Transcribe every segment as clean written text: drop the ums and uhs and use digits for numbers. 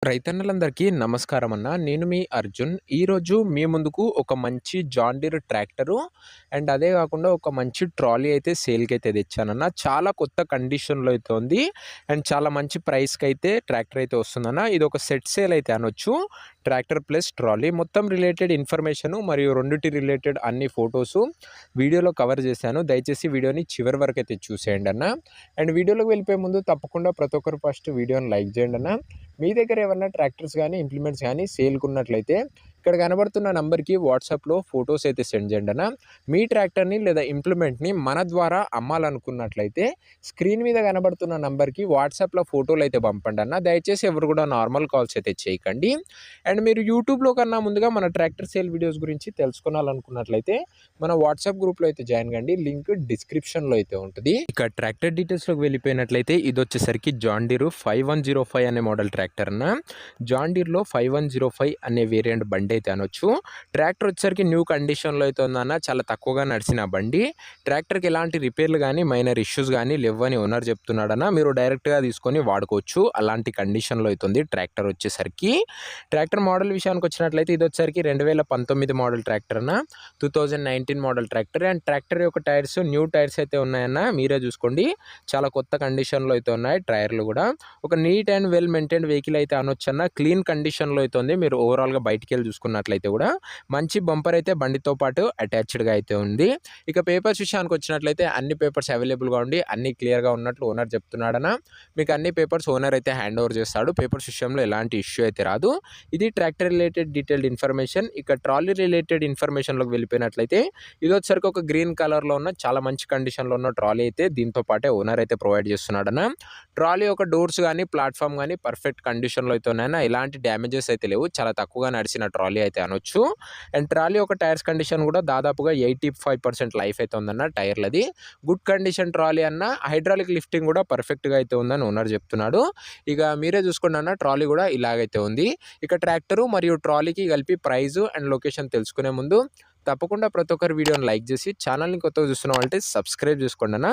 రైతన్నలందరికీ నమస్కారం అన్న. నేను మీ అర్జున్. ఈరోజు మీ ముందుకు ఒక మంచి జాన్ డీర్ ట్రాక్టరు అండ్ అదే కాకుండా ఒక మంచి ట్రాలీ అయితే సేల్‌కైతే తెచ్చానన్న. చాలా కొత్త కండిషన్‌లో అయితే ఉంది. అండ్ చాలా మంచి ప్రైస్‌కైతే ట్రాక్టర్ అయితే వస్తుందన్న. ఇదొక సెట్ సేల్ అయితే అనొచ్చు. ట్రాక్టర్ ప్లస్ ట్రాలీ మొత్తం రిలేటెడ్ ఇన్ఫర్మేషను మరియు రెండిటి రిలేటెడ్ అన్ని ఫోటోసు వీడియోలో కవర్ చేశాను. దయచేసి వీడియోని చివరి వరకు అయితే చూసేయండి అన్న. అండ్ వీడియోలోకి వెళ్ళిపోయే ముందు తప్పకుండా ప్రతి ఒక్కరు ఫస్ట్ వీడియోని లైక్ చేయండి అన్న. మీ దగ్గర ఏమన్నా ట్రాక్టర్స్ కానీ ఇంప్లిమెంట్స్ కానీ సేల్కున్నట్లయితే ఇక్కడ కనబడుతున్న నంబర్కి వాట్సాప్లో ఫొటోస్ అయితే సెండ్ చేయండి అన్న. మీ ట్రాక్టర్ని లేదా ఇంప్లిమెంట్ని మన ద్వారా అమ్మాలనుకున్నట్లయితే స్క్రీన్ మీద కనబడుతున్న నంబర్కి వాట్సాప్లో ఫోటోలు అయితే పంపండి అన్న. దయచేసి ఎవరు కూడా నార్మల్ కాల్స్ అయితే చేయకండి. అండ్ మీరు యూట్యూబ్లో కన్నా ముందుగా మన ట్రాక్టర్ సేల్ వీడియోస్ గురించి తెలుసుకోవాలనుకున్నట్లయితే మన వాట్సాప్ గ్రూప్లో అయితే జాయిన్ కండి. లింక్ డిస్క్రిప్షన్లో అయితే ఉంటుంది. ఇక ట్రాక్టర్ డీటెయిల్స్లోకి వెళ్ళిపోయినట్లయితే ఇది వచ్చేసరికి జాన్ డీర్ 5105 అనే మోడల్ ట్రాక్టర్ అన్న. జాన్ డీర్లో 5105 అనే వేరియంట్ బండి అయితే అనొచ్చు. ట్రాక్టర్ వచ్చేసరికి న్యూ కండిషన్లో అయితే ఉందన్న. చాలా తక్కువగా నడిచిన బండి. ట్రాక్టర్కి ఎలాంటి రిపేర్లు కానీ మైనర్ ఇష్యూస్ కానీ లేవని ఓనర్ చెప్తున్నాడన్న. మీరు డైరెక్ట్గా తీసుకొని వాడుకోవచ్చు. అలాంటి కండిషన్లో అవుతుంది ట్రాక్టర్ వచ్చేసరికి. ట్రాక్టర్ మోడల్ విషయానికి వచ్చినట్లయితే ఇది వచ్చేసరికి 2019 మోడల్ ట్రాక్టర్ అన్న. 2019 మోడల్ ట్రాక్టర్. అండ్ ట్రాక్టర్ యొక్క టైర్స్ న్యూ టైర్స్ అయితే ఉన్నాయన్న. మీరే చూసుకోండి. చాలా కొత్త కండిషన్లో అయితే ఉన్నాయి టైర్లు కూడా. ఒక neat and well maintained vehicle అయితే అనొచ్చు అన్న. క్లీన్ కండిషన్లో అయితే ఉంది. మీరు ఓవరాల్గా బయటికి వెళ్ళి చూసుకున్నట్లయితే కూడా మంచి బంపర్ అయితే బండితో పాటు అటాచ్డ్గా అయితే ఉంది. ఇక పేపర్స్ విషయానికి వచ్చినట్లయితే అన్ని పేపర్స్ అవైలబుల్గా ఉండి అన్ని క్లియర్గా ఉన్నట్లు ఓనర్ చెప్తున్నాడన్న. మీకు అన్ని పేపర్స్ ఓనర్ అయితే హ్యాండ్ ఓవర్ చేస్తాడు. పేపర్స్ విషయంలో ఎలాంటి ఇష్యూ అయితే రాదు. ఇది ట్రాక్టర్ రిలేటెడ్ డీటెయిల్డ్ ఇన్ఫర్మేషన్. ఇక ట్రాలీ రిలేటెడ్ ఇన్ఫర్మేషన్లోకి వెళ్ళిపోయినట్లయితే ఇది వచ్చేసరికి ఒక గ్రీన్ కలర్లో ఉన్న చాలా మంచి కండిషన్లో ఉన్న ట్రాలీ అయితే దీంతో పాటే ఓనర్ అయితే ప్రొవైడ్ చేస్తున్నాడన్న. ట్రాలీ ఒక డోర్స్ కానీ ప్లాట్ఫామ్ కానీ పర్ఫెక్ట్ కండిషన్లో అయితే ఉన్నాయన్న. ఎలాంటి డ్యామేజెస్ అయితే లేవు. చాలా తక్కువగా నడిచిన ట్రాలీ అయితే అనొచ్చు. అండ్ ట్రాలీ ఒక టైర్స్ కండిషన్ కూడా దాదాపుగా 85% లైఫ్ అయితే ఉందన్న టైర్లది. గుడ్ కండిషన్ ట్రాలీ అన్న. హైడ్రాలిక్ లిఫ్టింగ్ కూడా పర్ఫెక్ట్గా అయితే ఉందని ఓనర్ చెప్తున్నాడు. ఇక మీరే చూసుకోండి అన్న. ట్రాలీ కూడా ఇలాగైతే ఉంది. ఇక ట్రాక్టరు మరియు ట్రాలీకి కలిపి ప్రైజు అండ్ లొకేషన్ తెలుసుకునే ముందు తప్పకుండా ప్రతి ఒక్కరు వీడియోని లైక్ చేసి ఛానల్ని కొత్తగా చూస్తున్నాం అంటే సబ్స్క్రైబ్ చేసుకోండి అన్న.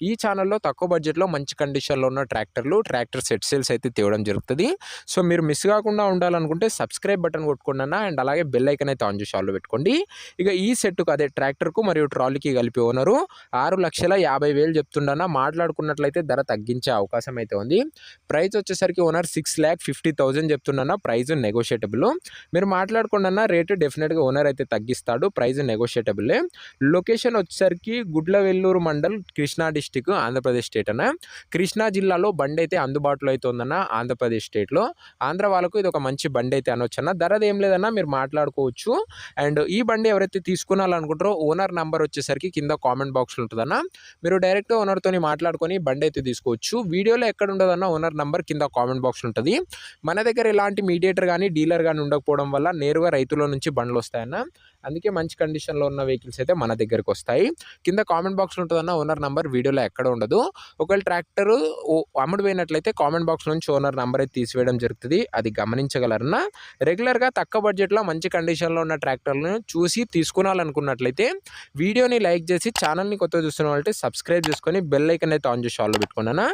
ఈ ఛానల్లో తక్కువ బడ్జెట్లో మంచి కండిషన్లో ఉన్న ట్రాక్టర్ సెట్ సేల్స్ అయితే తేవడం జరుగుతుంది. సో మీరు మిస్ కాకుండా ఉండాలనుకుంటే సబ్స్క్రైబ్ బటన్ కొట్టుకోండి అన్న. అండ్ అలాగే బెల్ ఐకన్ అయితే ఆన్ చేసి ఆల్లో పెట్టుకోండి. ఇక ఈ సెట్కు అదే ట్రాక్టర్కు మరియు ట్రాలీకి కలిపి ఓనరు 6,50,000 చెప్తుండన్న. మాట్లాడుకున్నట్లయితే ధర తగ్గించే అవకాశం అయితే ఉంది. ప్రైస్ వచ్చేసరికి ఓనర్ 6,50,000 చెప్తుండన్న. ప్రైస్ నెగోషియేటబుల్. మీరు మాట్లాడుకోండి అన్న. రేటు డెఫినెట్గా ఓనర్ అయితే తగ్గిస్తాడు. ప్రైస్ నెగోషియేటబుల్లే. లొకేషన్ వచ్చేసరికి గుడ్లవెల్లూరు మండల్, కృష్ణా డిస్టిక్, ఆంధ్రప్రదేశ్ స్టేట్ అన్న. కృష్ణా జిల్లాలో బండి అయితే అందుబాటులో అయితే ఉందన్న. ఆంధ్రప్రదేశ్ స్టేట్లో ఆంధ్ర వాళ్ళకు ఇది ఒక మంచి బండి అయితే అనొచ్చు అన్న. ధరది ఏం లేదన్నా, మీరు మాట్లాడుకోవచ్చు. అండ్ ఈ బండి ఎవరైతే తీసుకున్నారనుకుంటారో ఓనర్ నంబర్ వచ్చేసరికి కింద కామెంట్ బాక్స్లో ఉంటుందన్న. మీరు డైరెక్ట్గా ఓనర్తో మాట్లాడుకొని బండి అయితే తీసుకోవచ్చు. వీడియోలో ఎక్కడ ఉండదన్న ఓనర్ నంబర్ కింద కామెంట్ బాక్స్లో ఉంటుంది. మన దగ్గర ఎలాంటి మీడియేటర్ కానీ డీలర్ కానీ ఉండకపోవడం వల్ల నేరుగా రైతుల నుంచి బండ్లు వస్తాయన్న. అందుకే మంచి కండిషన్లో ఉన్న వెహికల్స్ అయితే మన దగ్గరికి వస్తాయి. కింద కామెంట్ బాక్స్లో ఉంటుందన్న ఓనర్ నంబర్. వీడియోలో ఎక్కడ ఉండదు. ఒకవేళ ట్రాక్టరు అమ్ముడు పోయినట్లయితే కామెంట్ బాక్స్ నుంచి ఓనర్ నంబర్ అయితే తీసివేయడం జరుగుతుంది. అది గమనించగలరన్న. రెగ్యులర్గా తక్కువ బడ్జెట్లో మంచి కండిషన్లో ఉన్న ట్రాక్టర్లను చూసి తీసుకున్నాలనుకున్నట్లయితే వీడియోని లైక్ చేసి ఛానల్ని కొత్తగా చూస్తున్న వాళ్ళైతే సబ్స్క్రైబ్ చేసుకొని బెల్ ఐకన్ అయితే ఆన్ చేసి ఆల్లో పెట్టుకున్నాను.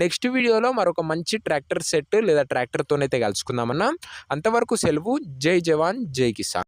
నెక్స్ట్ వీడియోలో మరొక మంచి ట్రాక్టర్ సెట్ లేదా ట్రాక్టర్తోనైతే కలుసుకుందామన్నా. అంతవరకు సెలవు. జై జవాన్ జై కిసాన్.